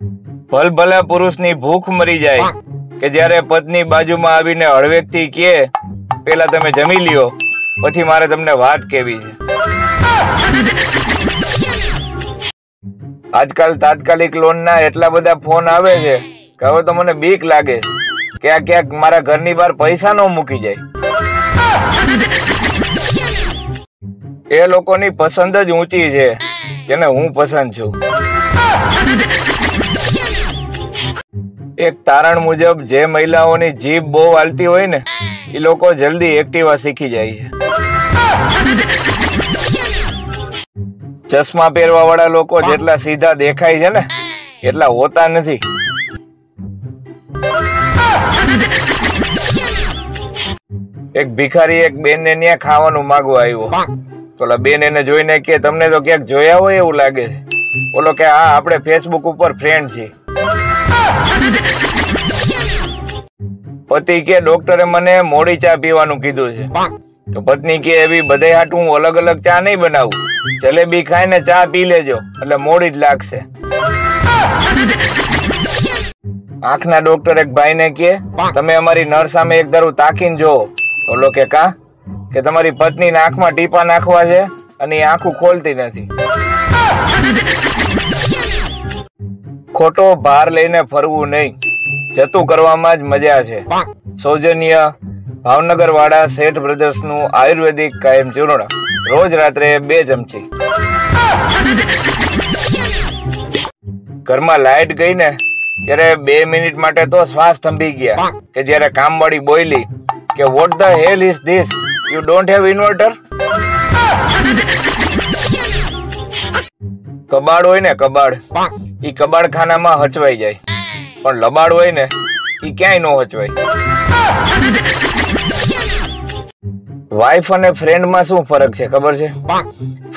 ભલભલા પુરુષની ભૂખ મરી જાય કે જ્યારે પત્ની બાજુમાં આવીને હળવેકથી કહે, પેલા તમે જમી લ્યો, પછી મારે તમને વાત કેવી છે. આજકાલ તાત્કાલિક લોનના એટલા બધા ફોન આવે છે કે હવે તો મને બીક લાગે ક્યાંક ક્યાંક મારા ઘરની બહાર પૈસા ન મૂકી જાય. એ લોકોની પસંદ જ ઊંચી છે જેને હું પસંદ છું. એક તારણ મુજબ જે મહિલાઓની જીભ બહુ હાલતી હોય ને એ લોકો જલ્દી એક્ટિવા શીખી જાય છે. ચશ્મા પહેરવા વાળા લોકો જેટલા સીધા દેખાય છે ને એટલા હોતા નથી. એક ભિખારી એક બેન ને ત્યાં ખાવાનું માંગવા આવ્યો. તો બેન એને જોઈને કે તમને તો ક્યાંક જોયા હોય એવું લાગે છે. બોલો કે હા, આપણે ફેસબુક ઉપર ફ્રેન્ડ છીએ. પતિ કે ડોક્ટરે મને મોડી ચા પીવાનું કીધું છે. તો પત્ની કે એવી બધે હાટું હું અલગ અલગ ચા નહીં બનાવું, જલેબી ખાઈને ચા પી લેજો એટલે મોડી જ લાગશે. આંખના ડોક્ટર એક ભાઈને કે તમે અમારી નળ સામે એક ધારું તાકીને જોવો. તો કે કા કે તમારી પત્ની આંખમાં ટીપા નાખવા છે અને એ આંખું ખોલતી નથી. ખોટો ભાર લઈને ફરવું નહીં, જતું કરવામાં જ મજા છે. સૌજન્ય ભાવનગર વાળા શેઠ બ્રધર્સ નું આયુર્વેદિક કાયમ ચૂર્ણ, રોજ રાત્રે 2 ચમચી. ઘરમાં લાઈટ ગઈ ને ત્યારે 2 મિનિટ માટે તો શ્વાસ થંભી ગયા કે જ્યારે કામવાળી બોલી કે what the hell is this, you don't have inverter. કબાડ હોય ને કબાડ, ઈ કબાડ ખાનામાં હચવાઈ જાય, પણ લબાડ હોય ને ઈ ક્યાંય નો હચવાય. વાઇફ અને ફ્રેન્ડ માં શું ફરક છે ખબર છે?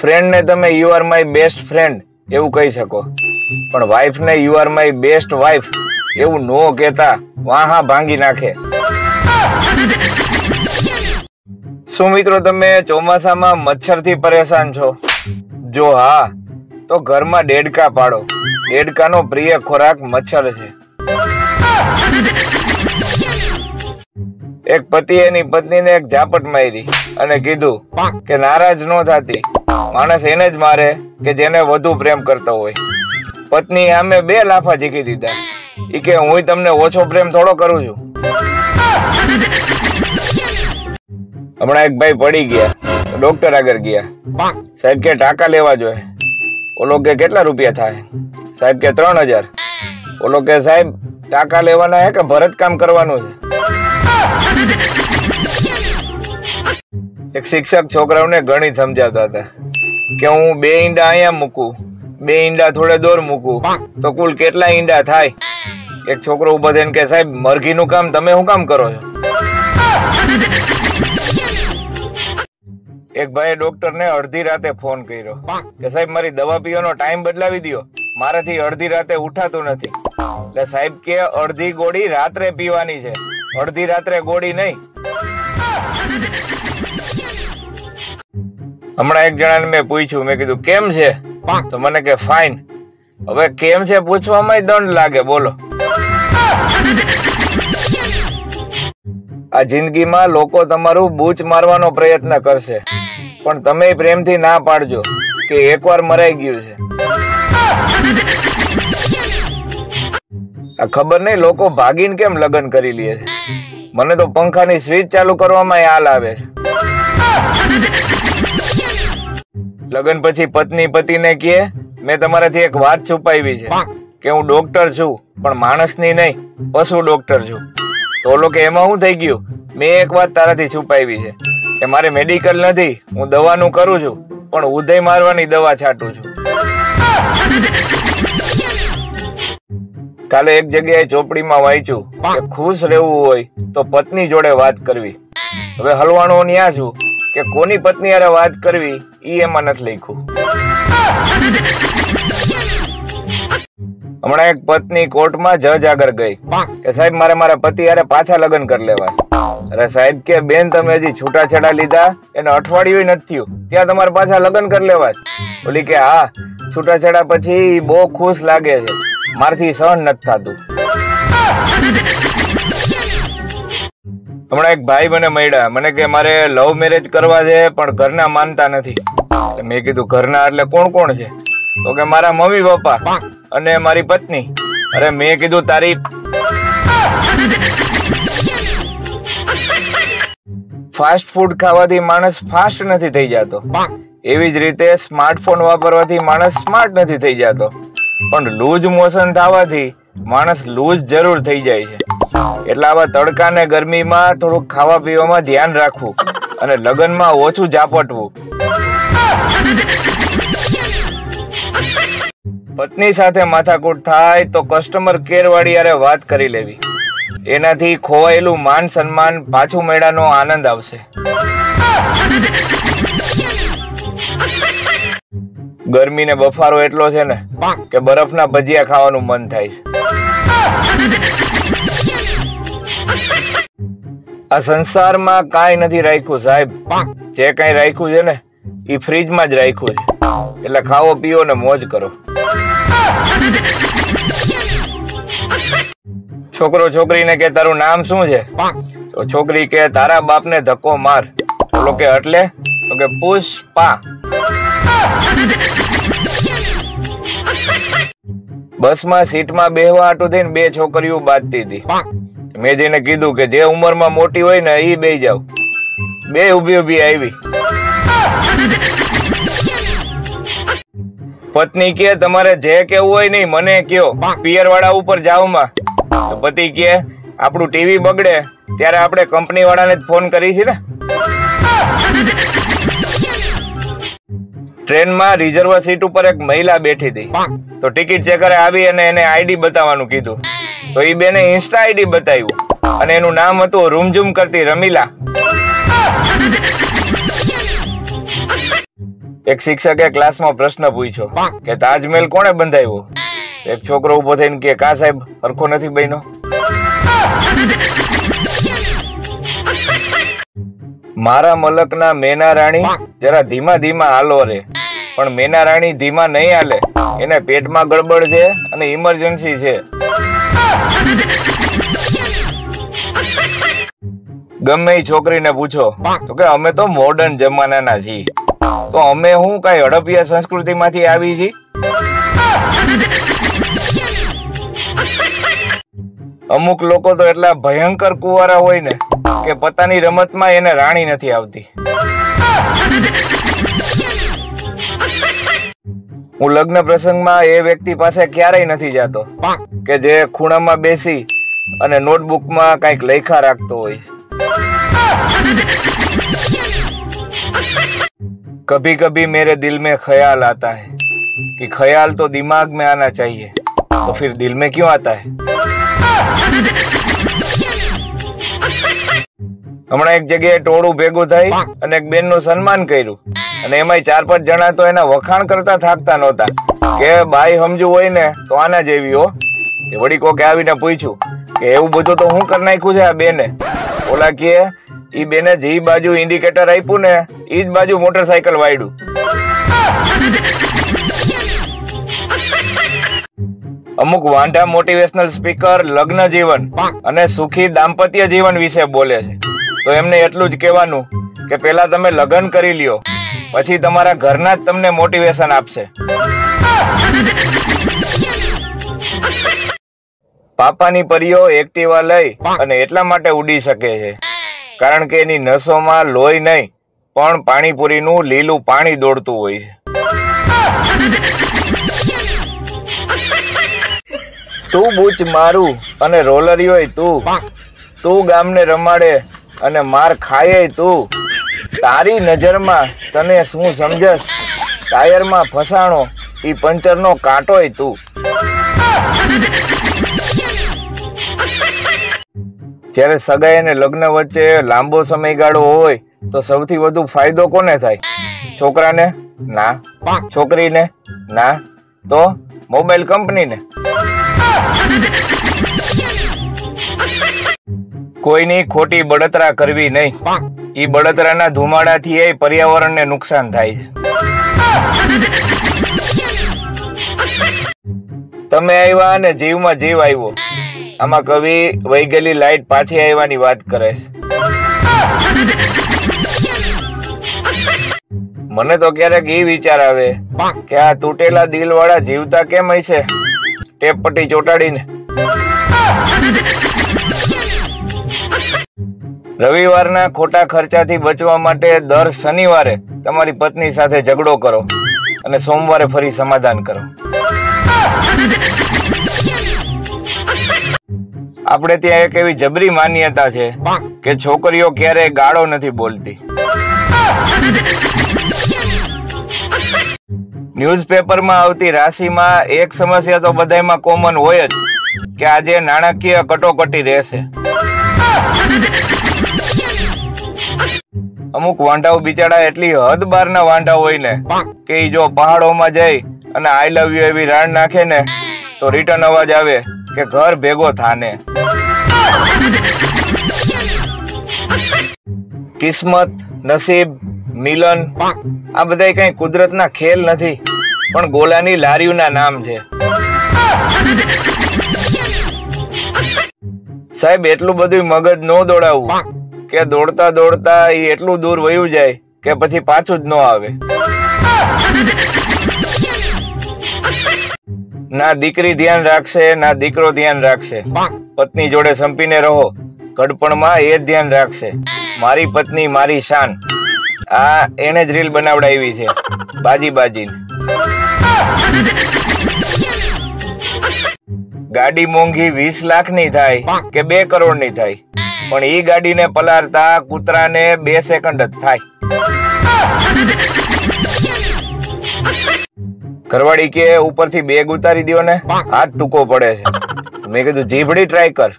ફ્રેન્ડ ને તમે you are my best friend એવું કહી શકો, પણ વાઇફ ને you are my best wife એવું નો કહેતા વાહા ભાંગી નાખે. શું મિત્રો તમે ચોમાસામાં મચ્છર થી પરેશાન છો? જો હા, તો ઘરમાં દેડકા પાડો. દેડકાનો પ્રિય ખોરાક મચ્છર છે. એક પતિ એની પત્નીને એક ઝાપટ મારી અને કીધું કે નારાજ ન થાતી, માણસ એને જ મારે કે જેને વધુ પ્રેમ કરતો હોય. પત્ની સામે 2 લાફા ઝીકી દીધા. ઈ કે હું તમને ઓછો પ્રેમ થોડો કરું છું. હમણાં એક ભાઈ પડી ગયા, ડોક્ટર આગળ ગયા. સાહેબ કે ટાંકા લેવા જોઈએ. ઓલો કે કેટલા રૂપિયા થાય? સાહેબ કે 3000. ઓલો કે સાહેબ ટાંકા લેવાના હે કે ભરત કામ કરવાનું છે? એક શિક્ષક છોકરાઓને ગણિત સમજાવતા હતા કે હું 2 ઈંડા અહીંયા મૂકું, 2 ઈંડા થોડે દૂર મૂકું તો કુલ કેટલા ઈંડા થાય? એક છોકરો ઉભો થઈને કે સાહેબ મરઘીનું કામ તમે શું કામ કરો છો? એક ભાઈએ ડોક્ટર ને અડધી રાતે ફોન કર્યો કે સાહેબ મારી દવા પીવાનો ટાઈમ બદલાવી દો, મારાથી અડધી રાતે ઉઠાતું નથી. એટલે સાહેબ કે અડધી ગોળી રાત્રે પીવાની છે, અડધી રાત્રે ગોળી નહીં. હમણાં એક જણાને મેં પૂછ્યું, મેં કીધું કેમ છે? તો મને કે ફાઇન. હવે કેમ છે પૂછવામાં દંડ લાગે, બોલો. આ જિંદગીમાં લોકો તમારું બૂચ મારવાનો પ્રયત્ન કરશે, પણ તમે પ્રેમથી ના પાડજો કે એકવાર મરાઈ ગયું છે. આ ખબર નહીં લોકો ભાગીને કેમ લગ્ન કરી લે છે. મને તો પંખાની સ્વિચ ચાલુ કરવામાં હાલ આવે છે. લગ્ન પછી પત્ની પતિને કહે મેં તમારાથી એક વાત છુપાવી છે કે હું ડોક્ટર છું, પણ માણસની નહીં, પશુ ડોક્ટર છું. તો લોકો એમાં શું થઈ ગયું? મેં એક વાત તારાથી છુપાવી છે કે મારે મેડિકલ નથી, હું દવાનું કરું છું, પણ ઉદય મારવાની દવા છાંટું છું. કાલે એક જગ્યાએ ચોપડીમાં વાંચ્યું કે ખુશ રહેવું હોય તો પત્ની જોડે વાત કરવી. હવે હલવાણો ન્યા છું કે કોની પત્ની હારે વાત કરવી ઈ એમાં નથી લખ્યું. હમણાં એક પત્ની કોર્ટમાં જજ આગળ ગઈ કે સાહેબ મારે મારા પતિ હારે પાછા લગ્ન કરી લેવા. અરે સાહેબ કે બેન તમે હજી છૂટાછેડા લીધા એને અઠવાડિયું નથી થયું, ત્યાં તમારે પાછા લગ્ન કરી લેવા. બોલી કે હા, છૂટાછેડા પછી બહુ ખુશ લાગે છે, મારથી સહન નથી થતું. હમણાં એક ભાઈ મને મળ્યા, મને કે મારે લવ મેરેજ કરવા છે પણ ઘરના માનતા નથી. મેં કીધું ઘરના એટલે કોણ કોણ છે? તો કે મારા મમ્મી પપ્પા અને મારી પત્ની. અરે મેં કીધું તારી ફાસ્ટ ફૂડ ખાવાથી માણસ ફાસ્ટ નથી થઈ જતો, એવી જ રીતે સ્માર્ટફોન વાપરવાથી માણસ સ્માર્ટ નથી થઈ જતો, પણ લૂઝ મોશન થવાથી માણસ લૂઝ જરૂર થઈ જાય છે. એટલે આવા તડકા ને ગરમીમાં થોડુંક ખાવા પીવામાં ધ્યાન રાખવું અને લગ્નમાં ઓછું ઝાપટવું. પત્ની સાથે માથાકૂટ થાય તો કસ્ટમર કેર વાળી યારે વાત કરી લેવી, એનાથી ખોવાયેલું માન સન્માન પાછું મેળાનો આનંદ આવશે. ગરમી ને બફારો એટલો છે ને કે બરફના ભજીયા ખાવાનું મન થાય છે. આ સંસારમાં કાંઈ નથી રાખ્યું સાહેબ, જે કઈ રાખ્યું છે ને એ ફ્રીજમાં જ રાખ્યું છે. એટલે ખાવો પીવો ને મોજ કરો. છોકરો છોકરીને કે તારું નામ શું છે? તો છોકરી કે તારા બાપને ધક્કો માર. બોલો કે એટલે? તો કે પુષ્પા. બસમાં સીટમાં બેહવા હાટુ થઈને બે છોકરીઓ બાંધતી હતી. મેં જઈને કીધું કે જે ઉંમરમાં મોટી હોય ને એ બેહી જાવ. બે ઉભી ઉભી આવી. પત્ની કે તમારે જે કેવું હોય નહીં મને કયો, પિયર વાળા ઉપર જાવ માં. તો પતિ કે આપણું ટીવી બગડે ત્યારે આપણે કંપની વાળાને જ ફોન કરી છે ને. ટ્રેનમાં રિઝર્વ સીટ ઉપર એક મહિલા બેઠી હતી. તો ટિકિટ ચેકરે આવી અને એને આઈડી બતાવવાનું કીધું. તો એ બેને ઇન્સ્ટા આઈડી બતાવ્યું અને એનું નામ હતું રૂમઝૂમ કરતી રમીલા. એક શિક્ષકે ક્લાસમાં પ્રશ્ન પૂછ્યો કે તાજમહેલ કોણે બંધાવ્યો? એક છોકરો ઉભો થઈને કે કા સાહેબ હરખો નથી બન્યો. મારા મલકના મેના રાણી જરા ધીમા ધીમા હાલો રે, પણ મેના રાણી ધીમા નહીં હાલે, એને પેટમાં ગડબડ છે અને ઇમરજન્સી છે. ગમે એ છોકરીને પૂછો તો કે અમે તો મોડર્ન જમાનાના છીએ. તો અમે હું કઈ હડપિયા સંસ્કૃતિ માંથી આવી છીએ? અમુક લોકો તો એટલા ભયંકર કુંવારા હોય ને કે પોતાની રમતમાં એને રાણી નથી આવતી. હું લગ્ન પ્રસંગમાં એ વ્યક્તિ પાસે ક્યારેય નથી જતો કે જે ખૂણામાં બેસી અને નોટબુકમાં કઈક લખા રાખતો હોય. कभी कभी मेरे दिल में ख्याल आता है कि ख्याल तो दिमाग में आना चाहिए, तो फिर दिल में क्यों आता है? હમણાં એક જગ્યાએ ટોળું ભેગું થઈ અને એક બેન નું સન્માન કર્યું અને એમાં 4-5 જણા તો એના વખાણ કરતા થાકતા નહોતા કે બાઈ સમજુ હોય ને તો આના જેવી હો. એ વળી કોકે આવીને પૂછ્યું કે એવું બધું તો હું કરી નાખ્યું છે આ બેને? ઓલા કે ઈ બેને જે બાજુ ઇન્ડિકેટર આપ્યું ને ઈ જ બાજુ મોટરસાયકલ વાળ્યું. અમુક વાંઢા મોટિવેશનલ સ્પીકર લગ્ન જીવન અને સુખી દાંપત્ય જીવન વિશે બોલે છે. તો એમને એટલું જ કહેવાનું કે પેલા તમે લગ્ન કરી લ્યો, પછી તમારા ઘરના જ તમને મોટિવેશન આપશે. પાપાની પરીઓ એક્ટિવા લઈ અને એટલા માટે ઉડી શકે છે કારણ કે એની નસોમાં લોહી નહીં પણ પાણીપુરીનું લીલું પાણી દોડતું હોય છે. તું બૂચ મારું અને રોલરિયોય તું ગામને રમાડે અને માર ખાય તું. તારી નજરમાં તને શું સમજસ? ટાયરમાં ફસાણો ઈ પંચરનો કાંટોય તું. જ્યારે સગાઈ અને લગ્ન વચ્ચે લાંબો સમયગાળો હોય તો સૌથી વધુ ફાયદો કોને થાય? છોકરાને? ના. છોકરીને? ના. તો મોબાઈલ કંપનીને. કોઈની ખોટી બળતરા કરવી નહીં. ઈ બળતરાના ધુમાડાથી એ પર્યાવરણને નુકસાન થાય છે. તમે આવ્યા અને જીવમાં જીવ આવ્યો. આમાં કવિ વહી ગયેલી લાઈટ પાછી આવવાની વાત કરે છે. મને તો ક્યારેક એ વિચાર આવે કે આ તૂટેલા દિલ વાળા જીવતા કેમ હશે ટેપ પટ્ટી ચોટાડીને. રવિવારના ખોટા ખર્ચાથી બચવા માટે દર શનિવારે તમારી પત્ની સાથે ઝઘડો કરો અને સોમવારે ફરી સમાધાન કરો. આપણે ત્યાં એક એવી જબરી માન્યતા છે કે છોકરીઓ ક્યારેય ગાળો નથી બોલતી. ન્યૂઝપેપરમાં આવતી રાશિમાં એક સમસ્યા તો બધાયમાં કોમન હોય જ કે આજે નાણાકીય કટોકટી રહેશે. અમુક વાંઢાઓ બિચારા એટલી હદ બારના વાંઢા હોય ને કે ઈ જો પહાડોમાં જઈ અને આઈ લવ યુ એવી રાડ નાખે ને તો રિટર્ન અવાજ આવે કે ઘર ભેગો થાને. કિસ્મત, નસીબ, મિલન આ બધા કઈ કુદરતના ખેલ નથી પણ ગોલાની લારીઓના નામ છે. સાહેબ એટલું બધું મગજ નો દોડાવવું કે દોડતા દોડતા એ એટલું દૂર વયું જાય કે પછી પાછું જ ન આવે. ના દીકરી ધ્યાન રાખશે ના દીકરો ધ્યાન રાખશે. પત્ની જોડે સંપીને રહો, ઘડપણમાં એ જ ધ્યાન રાખશે. મારી પત્ની મારી શાન. આ એને જ રીલ બનાવડાવી છે બાજી બાજી. ગાડી મોંઘી 20 લાખની થાય કે 2 કરોડની થાય પણ ઈ ગાડીને પલારતા કૂતરાને 2 સેકન્ડ જ થાય. ઘરવાળી કે ઉપરથી બેગ ઉતારી દો ને હાથ ટૂંકો પડે છે. મેં કીધું જીભડી ટ્રાય કર.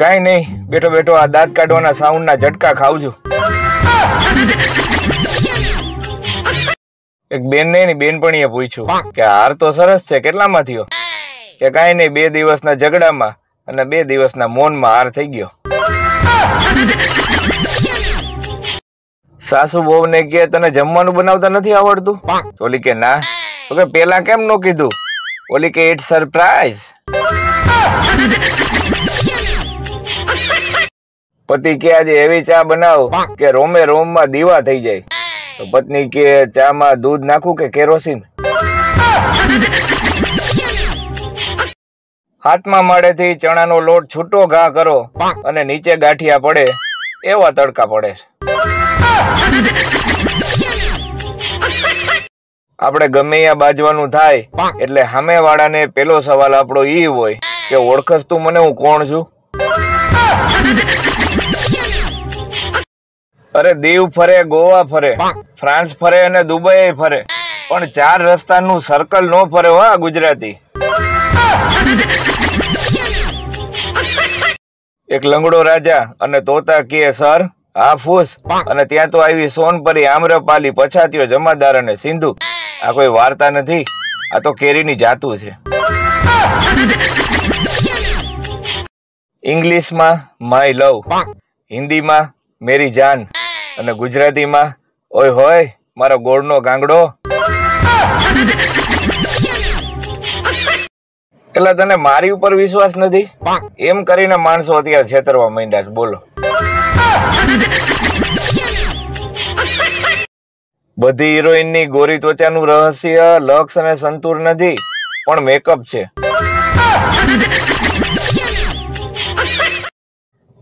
કઈ નહી, બેઠો બેઠો આ દાંત કાઢવાના સાઉન્ડ ના ઝટકા ખાવ છું. એક બેન ને બેનપણીએ પૂછ્યું કે હાર તો સરસ છે, કેટલામાં થયો? કે કઈ નઈ, 2 દિવસના ઝઘડામાં અને 2 દિવસના મૌનમાં હાર થઈ ગયો. સાસુ બહુ ને કે તને જમવાનું બનાવતા નથી આવડતું? ઓલી કે ના. તો કે પેલા કેમ નો કીધું? ઓલી કે ઇટ્સ સરપ્રાઈઝ. પતિ કે આજે એવી ચા બનાવ કે રોમે રોમમાં દીવા થઈ જાય. તો પત્ની કે ચા માં દૂધ નાખું કે કેરોસીન? હાથમાં માળેથી ચણાનો લોટ છૂટો ઘા કરો અને નીચે ગાંઠિયા પડે એવા તડકા પડે. આપણે ગમે ત્યાં બાજવાનું થાય એટલે સામે વાળાને પેલો સવાલ આપણો ઈ હોય કે ઓળખસ તું મને, હું કોણ છું? અરે દીવ ફરે, ગોવા ફરે, ફ્રાન્સ ફરે અને દુબઈ ફરે પણ 4 રસ્તાનું સર્કલ નો ફરે હો ગુજરાતી. એક લંગડો રાજા અને તોતા કે સર હા ફૂસ, અને ત્યાં તો આવી સોનપરી, આમ્રપાલી, પછાતીઓ, જમાદાર અને સિંધુ. આ કોઈ વાર્તા નથી, આ તો કેરીની જાતું છે. ઇંગ્લિશમાં માય લવ, હિન્દીમાં મેરી જાન અને ગુજરાતીમાં ઓય હોય મારો ગોળનો ગાંગડો. એટલે તને મારી ઉપર વિશ્વાસ નથી એમ કરીને માણસો અત્યારે છેતરવા માંડ્યા છે. બોલો, બધી હિરોઈન ની ગોરી ત્વચાનું રહસ્ય લક્ષ અને સંતૂર નથી પણ મેકઅપ છે.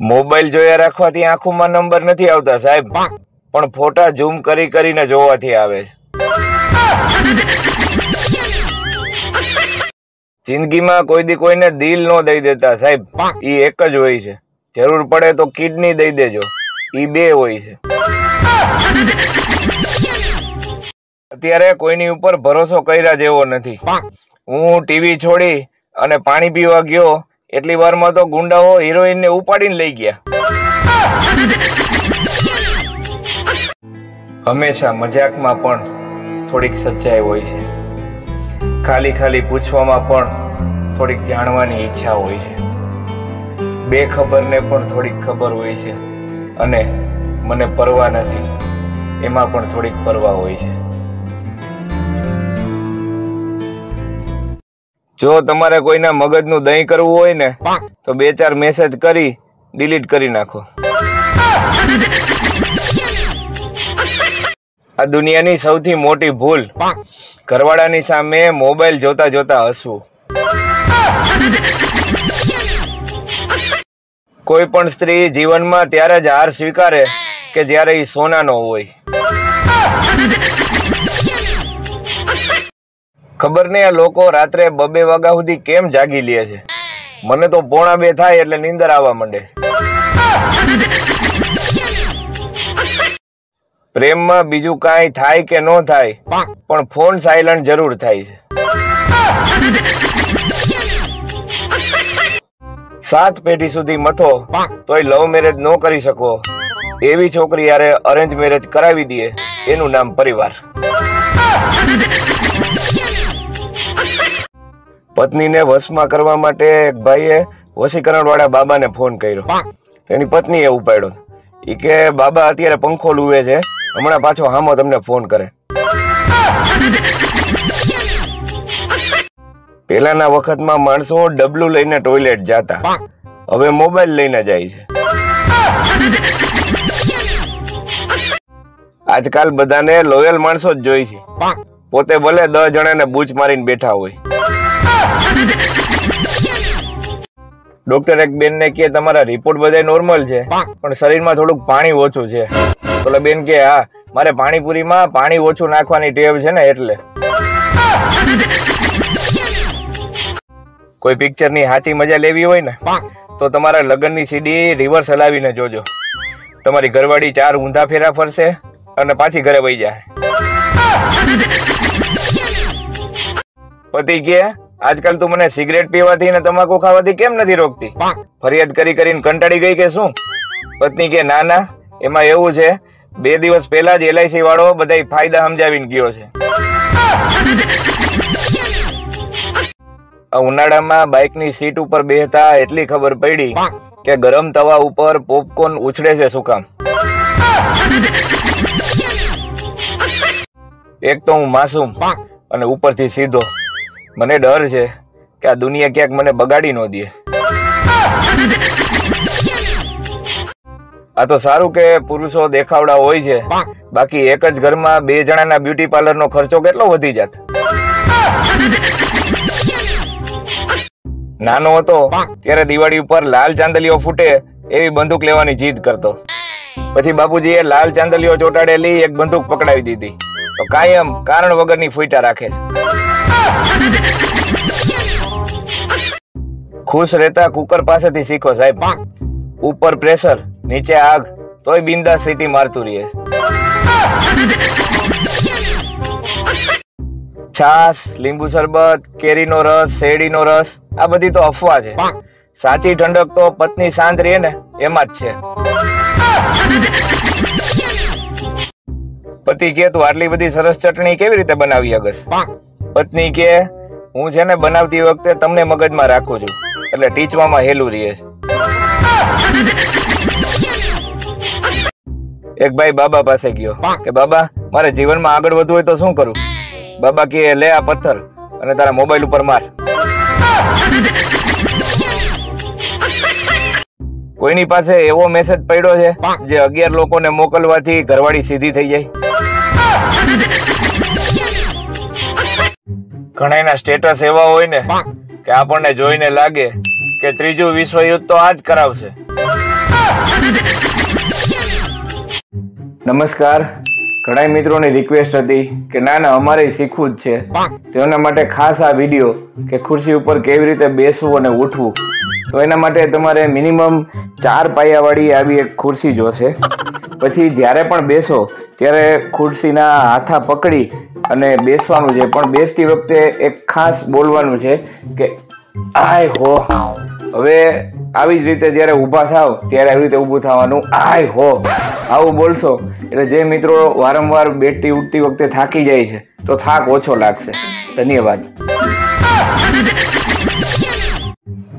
મોબાઈલ જોયા રાખવાથી આંખોમાં નંબર નથી આવતા સાહેબ, પણ ફોટા ઝૂમ કરી કરીને જોવાથી આવે. જિંદગીમાં કોઈ દી કોઈને દિલ નો દઈ દેતા સાહેબ, ઈ એક જ હોય છે. જરૂર પડે તો કિડની દઈ દેજો, ઈ 2 હોય છે. અત્યારે કોઈની ઉપર ભરોસો કર્યા જેવો નથી. હું ટીવી છોડી અને પાણી પીવા ગયો એટલી વારમાં તો ગુંડાઓ હિરોઈન ને ઉપાડીને લઈ ગયા. હંમેશા મજાકમાં પણ થોડીક સચ્ચાઈ હોય છે. ખાલી ખાલી પૂછવામાં પણ થોડીક જાણવાની ઈચ્છા હોય છે. બેખબરને પણ થોડીક ખબર હોય છે, અને મને પરવા નથી એમાં પણ થોડીક પરવા હોય છે. જો તમારે કોઈના મગજનું દહીં કરવું હોય ને તો 2-4 મેસેજ કરી ડિલીટ કરી નાખો. આ દુનિયાની સૌથી મોટી ભૂલ ઘરવાળાની સામે મોબાઈલ જોતા જોતા હસવું. કોઈ પણ સ્ત્રી જીવનમાં ત્યારે જ હાર સ્વીકારે કે જ્યારે એ સોનાનો હોય. ખબર નહીં આ લોકો રાત્રે 2-2 વાગ્યા સુધી કેમ જાગી લે છે. મને તો 1:45 થાય એટલે નીંદર આવવા માંડે. પ્રેમમાં બીજું કાંઈ થાય કે ન થાય, પણ ફોન સાયલન્ટ જરૂર થાય છે. 7 પેઢી સુધી મથો તોય લવ મેરેજ ન કરી શકો એવી છોકરી યારે અરેન્જ મેરેજ કરાવી દે, એનું નામ પરિવાર. પત્નીને વશમાં કરવા માટે એક ભાઈએ વશીકરણ વાળા બાબાને ફોન કર્યો. તેની પત્નીએ ઉપાડ્યો. ઈ કે બાબા અત્યારે પંખો લૂવે છે, હમણાં પાછો હામો તમને ફોન કરે. પેલાના વખતમાં માણસો ડબલું લઈને ટોયલેટ જાતા, હવે મોબાઈલ લઈને જાય છે. આજકાલ બધાને લોયલ માણસો જ જોઈ છે, પોતે ભલે 10 જણાને બૂચ મારીને બેઠા હોય. ડોક્ટર એક બેનને કે તમારા રિપોર્ટ બધા નોર્મલ છે, પણ શરીરમાં થોડુંક પાણી ઓછું છે. તો બેન કે હા, મારે પાણીપુરીમાં પાણી ઓછું નાખવાની ટેવ છે ને એટલે. કોઈ પિક્ચર ની સાચી મજા લેવી હોય ને તો તમારા લગ્નની સીડી રિવર્સ હલાવીને જોજો. તમારી ઘરવાળી 4 ઊંધા ફેરા ફરશે અને પાછી ઘરે વહી જાય. પતિ કે આજકાલ તું મને સિગરેટ પીવાથી ને તમાકુ ખાવાથી કેમ નથી રોકતી? ફરિયાદ કરી કરીને કંટાળી ગઈ કે શું? પત્ની કે ના ના, એમાં એવું છે 2 દિવસ પહેલા જ LIC વાળો બધા ફાયદા સમજાવીને ગયો છે. ઉનાળામાં બાઇકની સીટ ઉપર બેહતા એટલી ખબર પડી કે ગરમ તવા ઉપર પોપકોર્ન ઉછળે છે શું કામ? એક તો હું માસૂમ અને ઉપરથી સીધો. મને ડર છે કે આ દુનિયા ક્યાંક મને બગાડી ન દે. આ તો સારું કે પુરુષો દેખાવડા હોય છે, બાકી એક જ ઘરમાં 2 જણાના બ્યુટી પાર્લરનો ખર્ચો કેટલો વધી જાત. નાનો હતો ત્યારે દિવાળી ઉપર લાલ ચાંદલીઓ ફૂટે એવી બંદૂક લેવાની જીદ કરતો. પછી બાપુજીએ લાલ ચાંદલીઓ ચોટાડેલી એક બંદૂક પકડાવી દીધી, તો કાયમ કારણ વગરની ફૂટા રાખે છે. ખુશ રહેતા કુકર પાસેથી શીખો સાહેબ. ઉપર પ્રેશર, નીચે આગ, તોય બિંદાસ સીટી મારતું રહે. છાસ, લીંબુ શરબત, કેરીનો રસ, શેરડીનો રસ, આ બધી તો અફવા છે. સાચી ઠંડક તો પત્ની શાંત રહે ને એમાં જ છે. પતિ કે તું આટલી બધી સરસ ચટણી કેવી રીતે બનાવી અગસ? પત્ની કે હું છે ને બનાવતી વખતે તમને મગજમાં રાખું છું, એટલે ટીચવામાં હેલું રહે. એક ભાઈ બાબા પાસે ગયો કે બાબા મારે જીવનમાં આગળ વધવું હોય તો શું કરું? બાબા કે લે આ પથ્થર અને તારા મોબાઈલ ઉપર માર. કોઈની પાસે એવો મેસેજ પડ્યો છે જે 11 લોકોને મોકલવાથી ઘરવાળી સીધી થઈ જાય? ઘણાના સ્ટેટસ એવા હોય ને કે આપણને જોઈને લાગે કે 3રું વિશ્વયુદ્ધ તો આજ કરાવશે. નમસ્કાર. ઘણા મિત્રોની રિક્વેસ્ટ હતી કે ના ના અમારે શીખવું જ છે, તેના માટે ખાસ આ વિડીયો કે ખુરશી ઉપર કેવી રીતે બેસવું અને ઉઠવું. તો એના માટે તમારે મિનિમમ 4 પાયાવાળી આવી એક ખુરશી જોશે. પછી જ્યારે પણ બેસો ત્યારે ખુરશીના હાથા પકડી અને બેસવાનું છે, પણ બેસતી વખતે એક ખાસ બોલવાનું છે કે આય હો. હવે આવી જ રીતે જ્યારે ઊભા થાવ ત્યારે આવી રીતે ઊભું થવાનું, આય હો. આવું બોલશો એટલે જે મિત્રો વારંવાર બેઠતી ઉઠતી વખતે થાકી જાય છે તો થાક ઓછો લાગશે. ધન્યવાદ.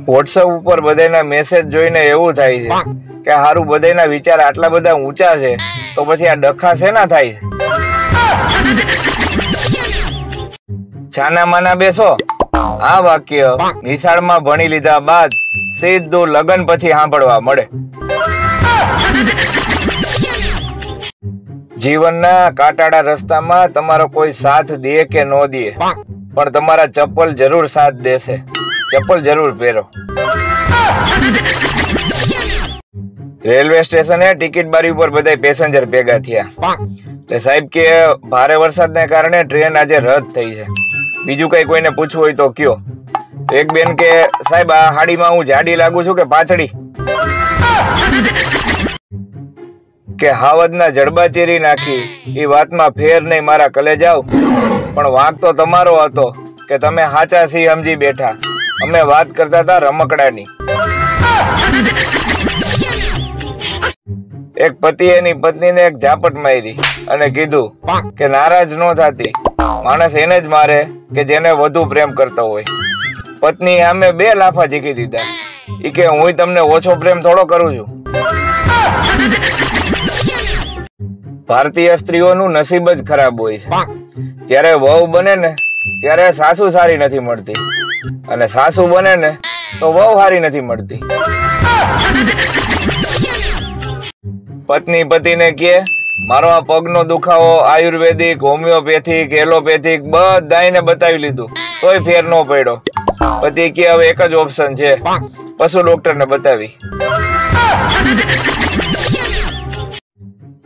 વોટ્સઅપ ઉપર બધાના મેસેજ જોઈને એવું થાય છે કે હારું બધાના વિચાર આટલા બધા ઊંચા છે તો પછી આ ડખા શેના થાય છે? છાના માના બેસો, આ વાક્ય નિશાળમાં ભણી લીધા બાદ સીધું લગ્ન પછી સાંભળવા મળે. જીવનના કાંટાળા રસ્તામાં તમારો કોઈ સાથ દે કે ન દે, પણ તમારા ચપ્પલ જરૂર સાથ દેશે. ચપ્પલ જરૂર પહેરો. રેલવે સ્ટેશને ટિકિટ બારી ઉપર બધા પેસેન્જર ભેગા થયા. એટલે સાહેબ કે ભારે વરસાદને કારણે ટ્રેન આજે રદ થઈ છે, બીજું કઈ કોઈને પૂછવું હોય તો કયો. એક બેન કે સાહેબ આ હાડીમાં હું જાડી લાગુ છું કે પાતળી? કે હાવજના જડબા ચીરી નાખી એ વાતમાં ફેર નહીં મારા કલેજાવ, પણ વાંક તો તમારો હતો કે તમે હાચા સી સમજી બેઠા. અમે વાત કરતા હતા રમકડાની. એક પતિએ એની પત્નીને એક ઝાપટ મારી અને કીધું કે નારાજ ન થાતી, માણસ એને જ મારે કે જેને વધુ પ્રેમ કરતો હોય. પત્ની સામે 2 લાફા ઝીકી દીધા. ઈ કે હું તમને ઓછો પ્રેમ થોડો કરું છું. ભારતીય સ્ત્રીઓનું નસીબ જ ખરાબ હોય છે. જ્યારે વહુ બને ને ત્યારે સાસુ સારી નથી મળતી, અને સાસુ બને ને તો વહુ સારી નથી મળતી. પત્ની પતિને કહે મારો આ પગનો દુખાવો આયુર્વેદિક, હોમિયોપેથિક, એલોપેથિક બધાને બતાવી લીધું તોય ફેર ન પડ્યો. પતિ કે હવે એક જ ઓપ્શન છે, પશુ ડોક્ટરને બતાવી.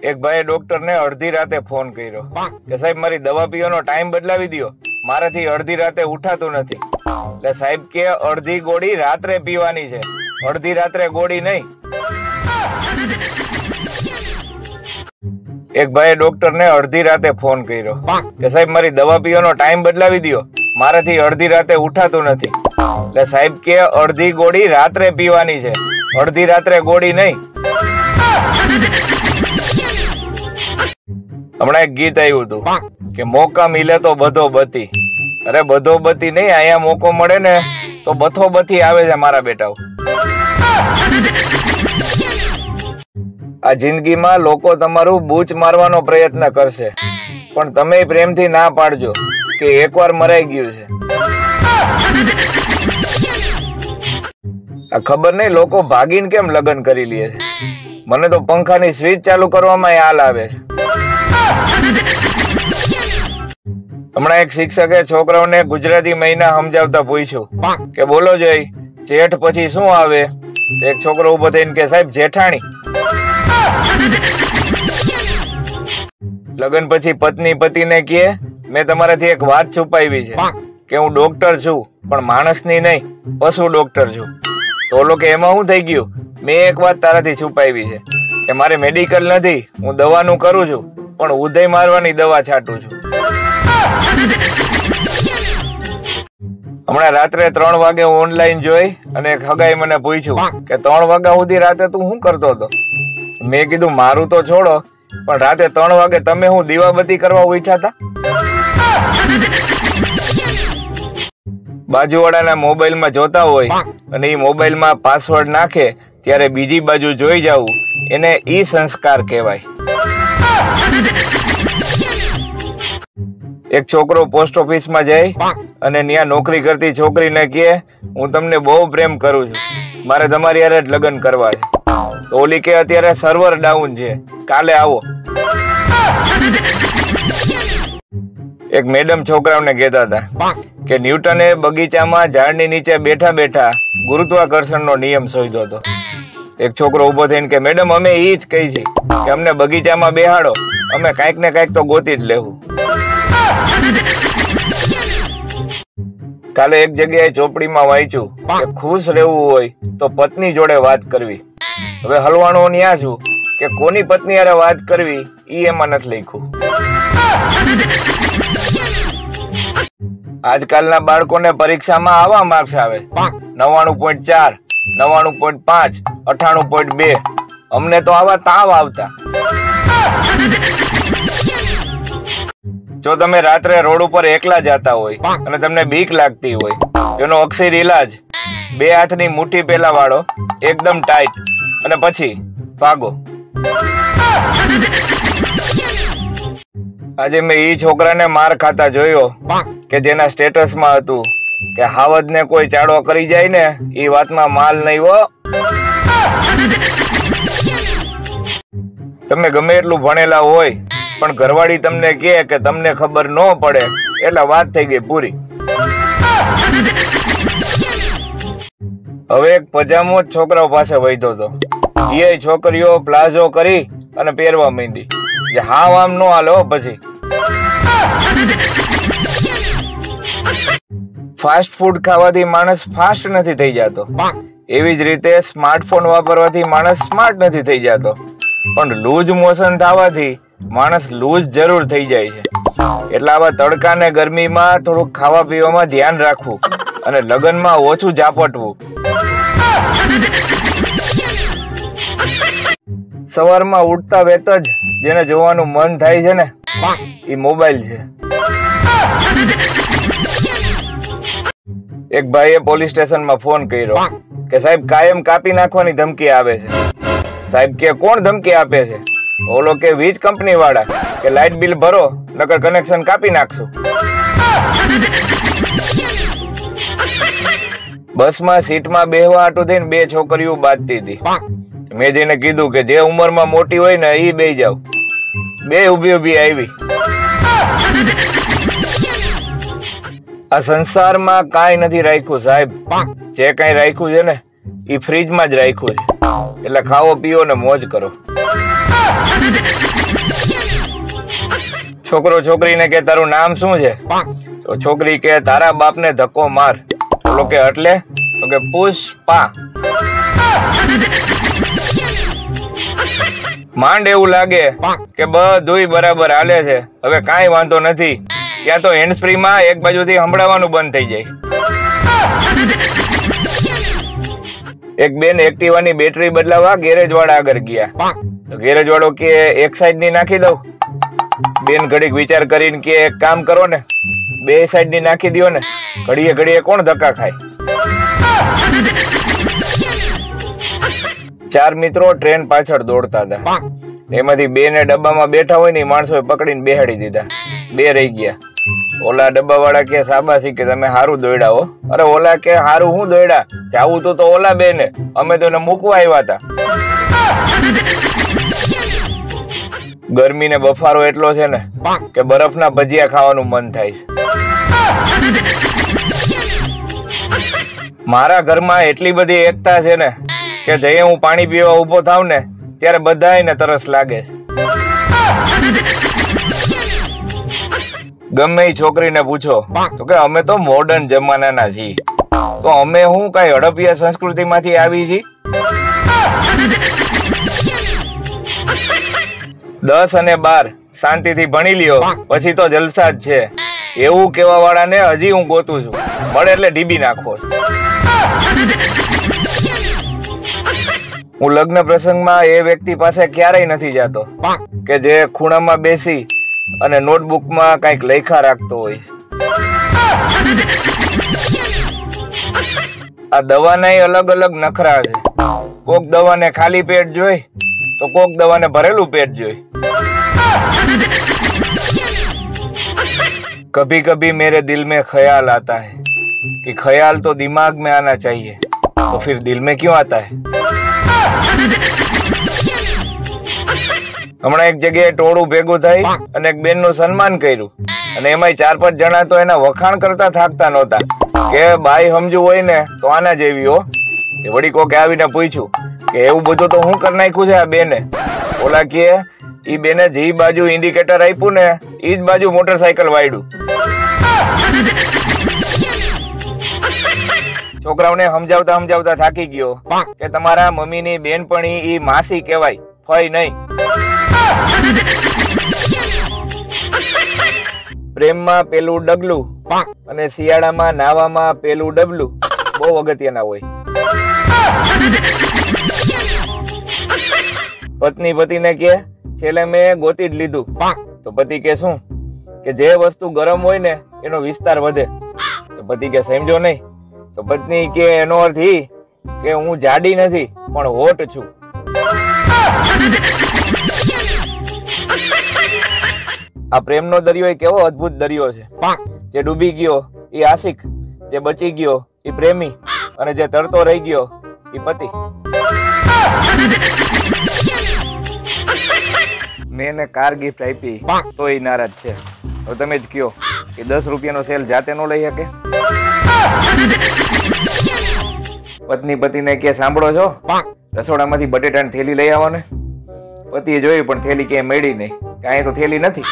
એક ભાઈએ ડોક્ટરને અડધી રાતે ફોન કર્યો કે સાહેબ મારી દવા પીવાનો ટાઈમ બદલાવી દો, મારાથી અડધી રાતે ઉઠાતું નથી. એટલે સાહેબ કે અડધી ગોળી રાત્રે પીવાની છે, અડધી રાત્રે ગોળી નહીં. એક ભાઈએ ડોક્ટરને અડધી રાતે ફોન કર્યો કે સાહેબ મારી દવા પીવાનો ટાઈમ બદલાવી દો, મારાથી અડધી રાતે ઉઠાતું નથી. એટલે સાહેબ કે અડધી ગોળી રાત્રે પીવાની છે, અડધી રાત્રે ગોળી નહીં. હમણાં એક ગીત આવ્યું હતું કે મોકા મિલે તો બધો બતી. અરે બધો બતી નહીં, અહીંયા મોકો મળે ને તો બથો બથી આવે છે મારા બેટાઓ. આ જિંદગીમાં લોકો તમારું બૂચ મારવાનો પ્રયત્ન કરશે, પણ તમે પ્રેમથી ના પાડજો કે એકવાર મરાઈ ગયું છે. આ ખબર નહીં લોકો ભાગીને કેમ લગ્ન કરી લે છે. મને તો પંખાની સ્વિચ ચાલુ કરવામાં હાલ આવે છે. હમણાં એક શિક્ષકે છોકરાઓને ગુજરાતી મહિના સમજાવતા પૂછ્યું કે બોલો જોઈ જેઠ પછી શું આવે? એક છોકરો ઉભો થઈને કે સાહેબ જેઠાણી. લગ્ન પછી પત્ની પતિને કહે મેં તમારાથી એક વાત છુપાવી છે કે હું ડોક્ટર છું, પણ માણસની નહીં, પશુ ડોક્ટર છું. તો ઓલો કે એમાં શું થઈ ગયું? મેં એક વાત તારાથી છુપાવી છે કે મારે મેડિકલ નથી, હું દવાનું કરું છું, પણ ઉદય મારવાની દવા છાંટું છું. હમણાં રાત્રે 3 વાગે હું ઓનલાઈન જોઈ અને એક હગાઈ મને પૂછ્યું કે 3 વાગ્યા સુધી રાતે તું શું કરતો હતો? મેં કીધું મારું તો છોડો, પણ રાતે 3 વાગે તમે હું દીવાબત્તી કરવા ઉઠ્યા હતા? બાજુવાળાના મોબાઈલમાં જોતા હોય અને એ મોબાઈલમાં પાસવર્ડ નાખે ત્યારે બીજી બાજુ જોઈ જવું, એને ઈ સંસ્કાર કહેવાય. એક છોકરો પોસ્ટ ઓફિસમાં જાય અને ત્યાં નોકરી કરતી છોકરીને કહે હું તમને બહુ પ્રેમ કરું છું, મારે તમારી હારે જ લગ્ન કરવા છે. તો ઓલી કે અત્યારે સર્વર ડાઉન છે, કાલે આવો. એક મેડમ છોકરાઓને કહેતા હતા કે ન્યૂટને બગીચામાં ઝાડની નીચે બેઠા બેઠા ગુરુત્વાકર્ષણનો નિયમ શોધ્યો હતો. એક છોકરો ઉભો થઈને કે મેડમ અમે ઈ જ કહી છે કે અમને બગીચામાં બેહાડો, અમે કાંઈક ને કાંઈક તો ગોતી જ લેવું. કાલે એક જગ્યાએ ચોપડીમાં વાંચ્યું કે ખુશ રહેવું હોય તો પત્ની જોડે વાત કરવી. હવે હલવાણો ન્યા છું કે કોની પત્ની હારે વાત કરવી ઈ એમાં નથી લખ્યું. આજકાલના બાળકોને પરીક્ષામાં આવા માર્ક્સ આવે 99.4, 99.5, 98.2. અમને તો આવા તાવ આવતા. જો તમે રાત્રે રોડ ઉપર એકલા જતા હોય અને તમને બીક લાગતી હોય, તેનો અક્ષર ઈલાજ બે હાથની મુઠ્ઠી પેલા વાળો, એકદમ ટાઈટ, અને પછી ભાગો. આજે મેં ઈ છોકરાને માર ખાતા જોયો કે જેના સ્ટેટસમાં હતું કે હાવજ ને કોઈ ચાડો કરી જાય ને ઈ વાતમાં માલ નહીં હો. તમે ગમે એટલું ભણેલા હોય પણ ઘરવાળી તમને કહે કે તમને ખબર ન પડે એટલે વાત થઈ ગઈ પૂરી. હવે એક પજામો જ છોકરાઓ પાસે વૈધો હતો. એ છોકરીઓ પ્લાઝો કરી અને પહેરવા માંડી. જે હાવ આમ નો હાલો. પછી ફાસ્ટ ફૂડ ખાવાથી માણસ ફાસ્ટ નથી થઈ જતો, એવી જ રીતે સ્માર્ટફોન વાપરવાથી માણસ સ્માર્ટ નથી થઈ જતો, પણ લૂઝ મોશન થવાથી માણસ લૂઝ જરૂર થઈ જાય છે. એટલે આવા તડકા ને ગરમીમાં થોડુંક ખાવા પીવામાં ધ્યાન રાખવું અને લગ્નમાં ઓછું ઝાપટવું. સવારમાં ઉઠતા વેત જ જેને જોવાનું મન થાય છે ને એ મોબાઈલ છે. એક ભાઈએ પોલીસ સ્ટેશનમાં ફોન કર્યો કે સાહેબ કાયમ કાપી નાખવાની ધમકી આવે છે. સાહેબ કે કોણ ધમકી આપે છે? ઓલો કે વીજ કંપની વાળા કે લાઇટ બિલ ભરો નકર કનેક્શન કાપી નાખશું. બસમાં સીટમાં બેહવા હાટું થઈને બે છોકરીઓ બાંધતી હતી. મેં જઈને કીધું કે જે ઉંમરમાં મોટી હોય ને એ બે જાવ. બે ઉભી ઉભી આવી. આ સંસારમાં કાંઈ નથી રાખ્યું સાહેબ. જે કઈ રાખ્યું છે ને એ ફ્રીજમાં જ રાખ્યું છે. એટલે ખાવો પીવો ને મોજ કરો. છોકરો છોકરીને કે તારું નામ શું છે? તો છોકરી કે તારા બાપને ધક્કો માર. બોલો કે એટલે? તો કે પુષ્પા. માંડ એવું લાગે કે બધુંય બરાબર હાલે છે, હવે કાંઈ વાંધો નથી. ત્યાં તો હેન્ડ ફ્રી માં એક બાજુથી સંભળાવાનું બંધ થઈ જાય. એક બેન એક્ટિવાની બેટરી બદલાવા ગેરેજ વાળા આગળ ગયા. તો ગેરેજ વાળો કે એક સાઈડ ની નાખી દઉં. બેન ઘડીક વિચાર કરીને કે એક કામ કરો ને, બે સાઈડ ની નાખી દો ને, ઘડીએ ઘડીએ કોણ ધક્કા ખાય. ચાર મિત્રો ટ્રેન પાછળ દોડતા હતા. એમાંથી બે ને ડબ્બામાં બેઠા હોય ને માણસોએ પકડીને બેહાડી દીધા. બે રહી ગયા. ઓલા ડબ્બા વાળા કે શાબાશી કે તમે હારું દોડ્યા હો. અરે ઓલા કે હારું હું દોડ્યા, જાવું તો ઓલા બે ને, અમે તો એને મૂકવા આવ્યા હતા. ગરમી ને બફારો એટલો છે ને કે બરફના ભજીયા ખાવાનું મન થાય છે. મારા ઘરમાં એટલી બધી એકતા છે ને કે જઈએ હું પાણી પીવા ઉભો થાવ ને ત્યારે બધાયને તરસ લાગે છે. ગમે એ છોકરીને પૂછો તો કે અમે તો મોડર્ન જમાનાના છીએ, તો અમે હું કઈ હડપિયા સંસ્કૃતિ માંથી આવી છીએ? 10 અને 12 શાંતિથી ભણી લ્યો પછી તો જલસા જ છે, એવું કેવા વાળાને હજી હું ગોતું છું. મળે એટલે ડીબી નાખો. હું લગ્ન પ્રસંગમાં એ વ્યક્તિ પાસે ક્યારેય નથી જતો કે જે ખૂણામાં બેસી અને નોટબુકમાં કઈક લખ્યા રાખતો હોય. આ દવાના અલગ અલગ નખરા છે. કોક દવાને ખાલી પેટ જોઈ તો કોક દવાને ભરેલું પેટ જોઈ. कभी कभी मेरे दिल में ख्याल आता है कि ख्याल तो दिमाग में आना चाहिए, तो फिर दिल में क्यों आता है? હમણાં એક જગ્યાએ ટોળું ભેગું થઈ અને એક બેન નું સન્માન કર્યું અને એમાં 4-5 જણા તો એના વખાણ કરતા થાકતા નહોતા કે બાઈ સમજુ હોય ને તો આના જેવી હો. વળી કોકે આવીને પૂછ્યું કે એવું બધું તો હું કરી નાખ્યું છે આ બેને. ઓલા કે ઈ બેને જે બાજુ ઇન્ડિકેટર આપ્યું ને ઈ જ બાજુ મોટરસાયકલ વાળ્યું. છોકરાઓને સમજાવતા સમજાવતા થાકી ગયો કે તમારા મમ્મીની બેનપણી ઈ માસી કહેવાય, ફઈ નહીં. પ્રેમમાં પેલું ડગલું અને શિયાળામાં નાવામાં પેલું ડબલું બહુ અગત્યના હોય. પત્ની પતિને કે છેલ્લે મેં ગોતી જ લીધું. તો પતિ કે શું? કે જે વસ્તુ ગરમ હોય ને એનો વિસ્તાર વધે. તો પતિ કે સમજો નહીં, તો પત્ની કે એનો અર્થ ઈ કે હું જાડી નથી પણ હોટ છું. આ પ્રેમનો દરિયો એ કેવો અદ્ભુત દરિયો છે. જે ડૂબી ગયો એ આશિક, જે બચી ગયો એ પ્રેમી, અને જે તરતો રહી ગયો એ પતિ. મેં એને કાર ગિફ્ટ આપી તો એ નારાજ છે. હવે તમે જ કયો કે 10 રૂપિયાનો સેલ જાતે નો લઈ શકે? પત્ની પતિને કે સાંભળો છો, રસોડામાંથી બટેટાની થેલી લઈ આવો ને. પતિએ જોયું પણ થેલી ક્યાંય મળી નહીં, કાંઈ તો થેલી નથી.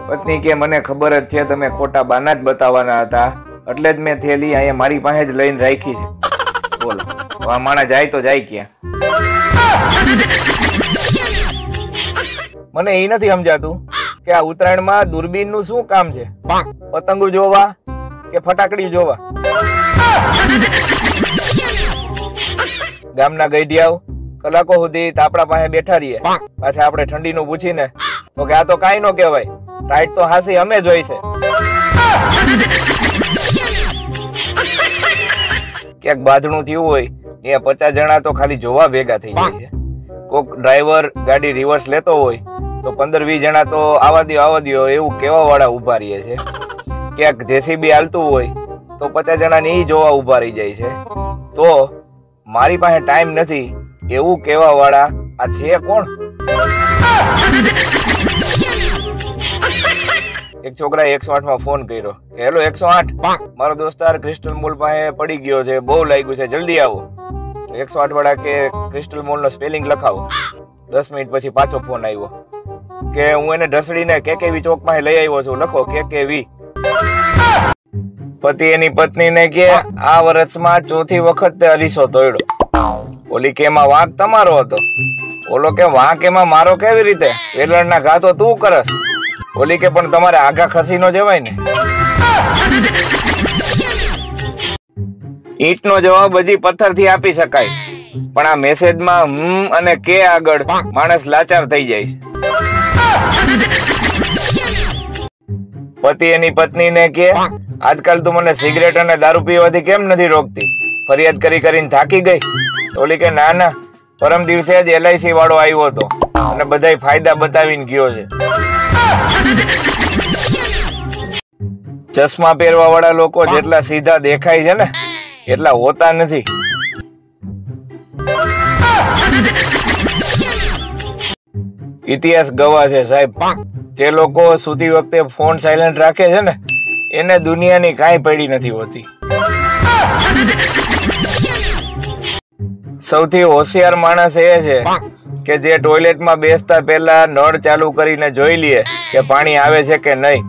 પત્ની કે મને ખબર જ છે તમે ખોટા બાના જ બતાવવાના હતા, એટલે જ મેં થેલી અહીંયા મારી પાસે જ લઈને રાખી છે. બોલો, આ માણસ જાય તો જાય ક્યાં? મને એ નથી સમજાતું કે આ ઉત્તરાયણમાં દૂરબીન નું શું કામ છે? પતંગો જોવા કે ફટાકડી જોવા? ગામના ગઈઢિયાઓ કલાકો સુધી તાપડા પાસે બેઠા રહીએ, પાછા આપણે ઠંડીનું પૂછીને તો કે આ તો કાંઈ નો કહેવાય, ટાઈટ તો હાસી અમે જોઈ છે. ક્યાંક બાંધણું થયું હોય ત્યાં 50 જણા તો ખાલી જોવા ભેગા થઈ જાય છે. કોક ડ્રાઈવર ગાડી રિવર્સ લેતો હોય તો 15-20 જણા તો આવા દ્યો એવું કેવા વાળા ઉભા રહીએ છે. ક્યાંક જેસીબી હાલતું હોય તો 50 જણા ને જોવા ઉભા રહી જાય છે. તો મારી પાસે ટાઈમ નથી એવું કેવા વાળા આ છે કોણ? એક છોકરાએ 108 ફોન કર્યો કે હેલો 108, મારો દોસ્તાર ક્રિસ્ટલ મોલ પાસે પડી ગયો છે, બહુ લાગ્યું છે, જલ્દી આવો. 108 વાળા કે ક્રિસ્ટલ મોલ નો સ્પેલિંગ લખાવો. 10 મિનિટ પછી પાછો ફોન આવ્યો કે હું એને ઢસડીને કેકેવી ચોક પાસે લઈ આવ્યો છું, લખો કેકેવી. પતિ એની પત્નીને કે આ વર્ષમાં 4થી વખત તે અરીસો તોડ્યો. ઓલી કે એમાં વાંક તમારો હતો. ઓલો કે વાંક એમાં મારો કેવી રીતે? વેલણના ઘા તો તું કરસ. ઓલી કે પણ તમારે આગા ખસી નો જવાય ને. ઈંટ નો જવાબ હજી પથ્થર થી આપી શકાય, પણ આ મેસેજમાં અને કે આગળ માણસ લાચાર થઈ જાય. પતિ એની પત્નીને કે આજકાલ તું મને સિગરેટ અને દારૂ પીવાથી કેમ નથી રોકતી? ફરિયાદ કરી કરીને થાકી ગઈ? ઓલી કે ના ના, પરમ દિવસે જ LIC વાળો આવ્યો હતો અને બધાય ફાયદા બતાવીને ગયો છે. ચશ્મા પહેરવા વાળા લોકો જેટલા સીધા દેખાય છે ને એટલા હોતા નથી. ઇતિહાસ ગવા છે સાહેબ, જે લોકો સૂતી વખતે ફોન સાયલેન્ટ રાખે છે ને એને દુનિયાની કાંઈ પડી નથી હોતી. સૌથી હોશિયાર માણસ એ છે કે જે ટોયલેટમાં બેસતા પહેલા નળ ચાલુ કરીને જોઈ લે કે પાણી આવે છે કે નહીં.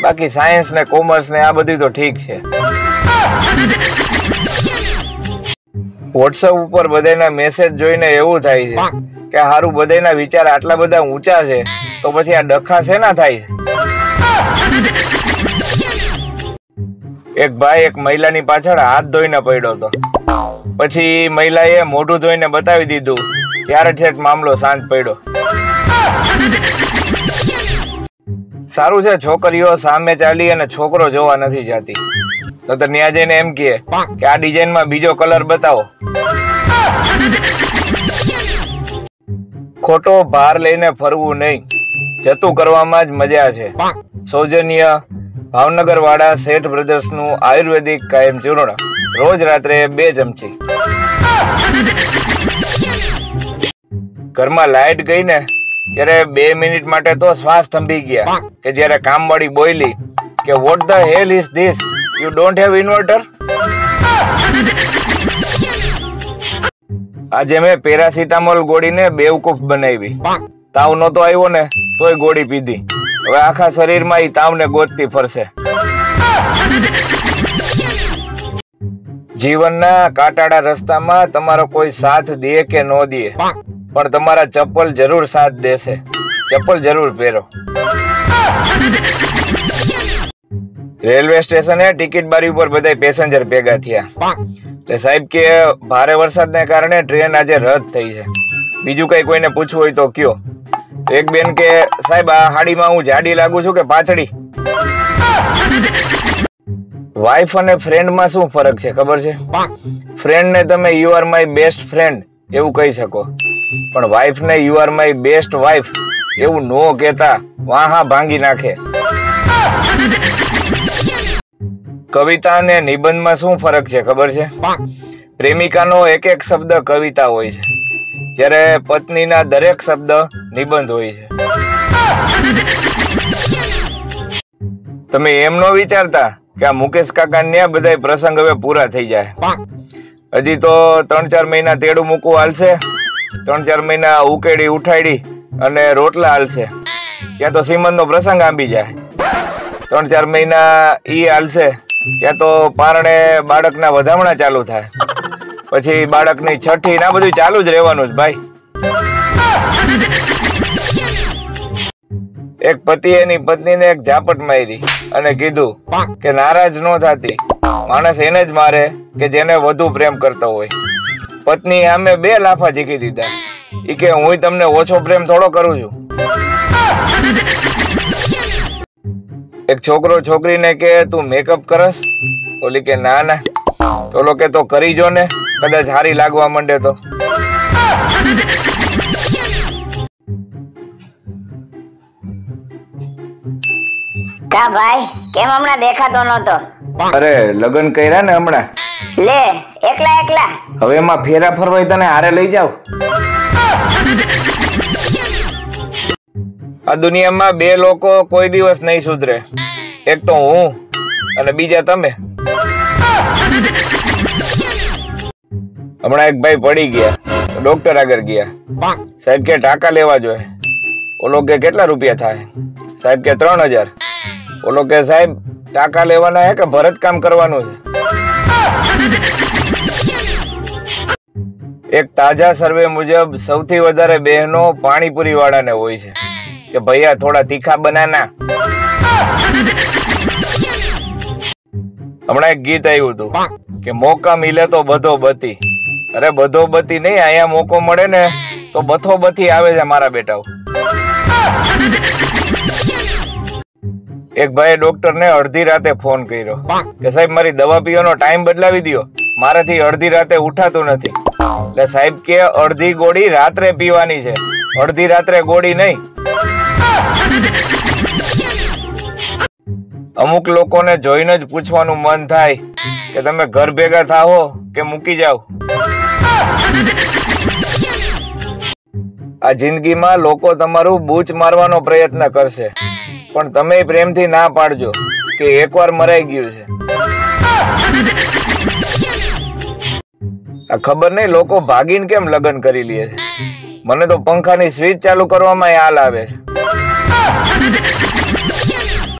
બાકી સાયન્સ ને કોમર્સ ને આ બધું તો ઠીક છે. વોટ્સઅપ ઉપર બધાના મેસેજ જોઈને એવું થાય છે કે હારું બધાના વિચાર આટલા બધા ઊંચા છે તો પછી આ ડખા શેના થાય છે? એક ભાઈ એક મહિલાની પાછળ હાથ ધોઈને પડ્યો હતો. પછી મહિલાએ મોઢું ધોઈને બતાવી દીધું, ત્યારે છેક મામલો શાંત પડ્યો. સારું છે છોકરીઓ સામે ચાલી અને છોકરો જોવા નથી જતી. તો ત્યાં જઈને એમ કહે કે આ ડિઝાઇનમાં બીજો કલર બતાવો. ખોટો ભાર લઈને ફરવું નહીં, જતું કરવામાં જ મજા છે. સૌજન્ય ભાવનગર વાળા શેઠ બ્રધર્સ નું આયુર્વેદિક કાયમ ચૂર્ણ, રોજ રાત્રે 2 ચમચી. ઘરમાં લાઈટ ગઈ ને ત્યારે 2 મિનિટ માટે તો શ્વાસ થંભી ગયા કે જયારે કામવાળી બોલી કે what the hell is this, you don't have inverter? આજે મેં પેરાસિટામોલ ગોળીને બેવકૂફ બનાવી. તાવ નતો આવ્યો ને તોય ગોળી પીધી. હવે આખા શરીરમાં ઈ તાવને ગોતતી ફરશે. જીવનના કાંટાળા રસ્તામાં તમારો કોઈ સાથ દે કે ન દે, પણ તમારા ચપ્પલ જરૂર સાથ દેશે. ચપ્પલ જરૂર પહેરો. રેલવે સ્ટેશને ટિકિટ બારી ઉપર બધા પેસેન્જર ભેગા થયા. એટલે સાહેબ કે ભારે વરસાદને કારણે ટ્રેન આજે રદ થઈ છે, બીજું કઈ કોઈને પૂછવું હોય તો કયો. એક બેન કે સાહેબ આ હાડીમાં હું જાડી લાગુ છું કે પાતળી? વાઇફ અને ફ્રેન્ડ માં શું ફરક છે ખબર છે? ફ્રેન્ડ ને તમે you are my best friend એવું કહી શકો, પણ વાઇફ ને you are my best wife એવું નો કહેતા, વાહા ભાંગી નાખે. કવિતા અને નિબંધમાં શું ફરક છે ખબર છે? પ્રેમિકાનો એક એક શબ્દ કવિતા હોય છે, જ્યારે પત્નીના દરેક શબ્દ નિબંધ હોય છે. તમે એમ નો વિચારતા કે આ મુકેશ કાકા ને બધા પ્રસંગ હવે પૂરા થઈ જાય. હજી તો 3-4 મહિના તેડું મૂકવું હાલશે, 3-4 મહિના ઉકેડી ઉઠાડી અને રોટલા હાલશે, ત્યાં તો સીમંતનો પ્રસંગ આંબી જાય. 3-4 મહિના ઈ હાલશે, ત્યાં તો પારણે બાળકના વધામણા ચાલુ થાય, પછી બાળકની છઠ્ઠી ના બધું ચાલુ જ રહેવાનું જ ભાઈ. એક પતિ એની પત્નીને એક ઝાપટ મારી અને કીધું કે નારાજ ન થાતી, માણસ એને જ મારે કે જેને વધુ પ્રેમ કરતો હોય. પત્ની આમે 2 લાફા ઝીકી દીધા. ઈ કે હું તમને ઓછો પ્રેમ થોડો કરું છું. એક છોકરો છોકરીને કે તું મેકઅપ કરસ? ઓલી કે ના ના. તો ઓલો કે તો કરી જો ને, કદાચ સારી લાગવા માંડે તો. કા ભાઈ કેમ હમણાં દેખાતો નતો? અરે લગન કર્યા ને હમણાં. લે એકલા? હવે એમાં ફેરા ફરવાય તને હારે લઈ જાવ. આ દુનિયામાં 2 લોકો કોઈ દિવસ નહીં સુધરે, એક તો હું અને બીજા તમે. હમણાં એક ભાઈ પડી ગયા, ડોક્ટર આગળ ગયા. સાહેબ કે ટાંકા લેવા જોઈએ. ઓલો કે કેટલા રૂપિયા થાય? સાહેબ કે 3000. ઓલો કે સાહેબ ટાંકા લેવાના હે કે ભરત કામ કરવાનું છે? એક તાજા સર્વે મુજબ સૌથી વધારે બહેનો પાણીપુરી વાળાને હોય છે કે ભૈયા થોડા તીખા બનાના. હમણાં એક ગીત આવ્યું હતું કે મોકા મિલે તો બધો બતી. અરે બધો બતી નહીં, અહીંયા મોકો મળે ને તો બથો બથી આવે છે મારા બેટાઓ. એક ભાઈ ડોક્ટર ને અડધી રાતે ફોન કર્યો કે સાહેબ મારી દવા પીવાનો ટાઈમ બદલાવી દો, મારાથી અડધી રાતે ઉઠાતું નથી. એટલે સાહેબ કે અડધી ગોળી રાત્રે પીવાની છે, અડધી રાત્રે ગોળી નહીં. અમુક લોકોને જોઈને જ પૂછવાનું મન થાય કે તમે ઘર ભેગા થાઓ કે મૂકી જાઓ. આ જિંદગીમાં લોકો તમારું બૂચ મારવાનો પ્રયત્ન કરશે, પણ તમે પ્રેમથી ના પાડજો કે એકવાર મરાઈ ગયું છે. આ ખબર નહીં લોકો ભાગીને કેમ લગ્ન કરી લે છે. મને તો પંખાની સ્વિચ ચાલુ કરવામાં હાલ આવે છે.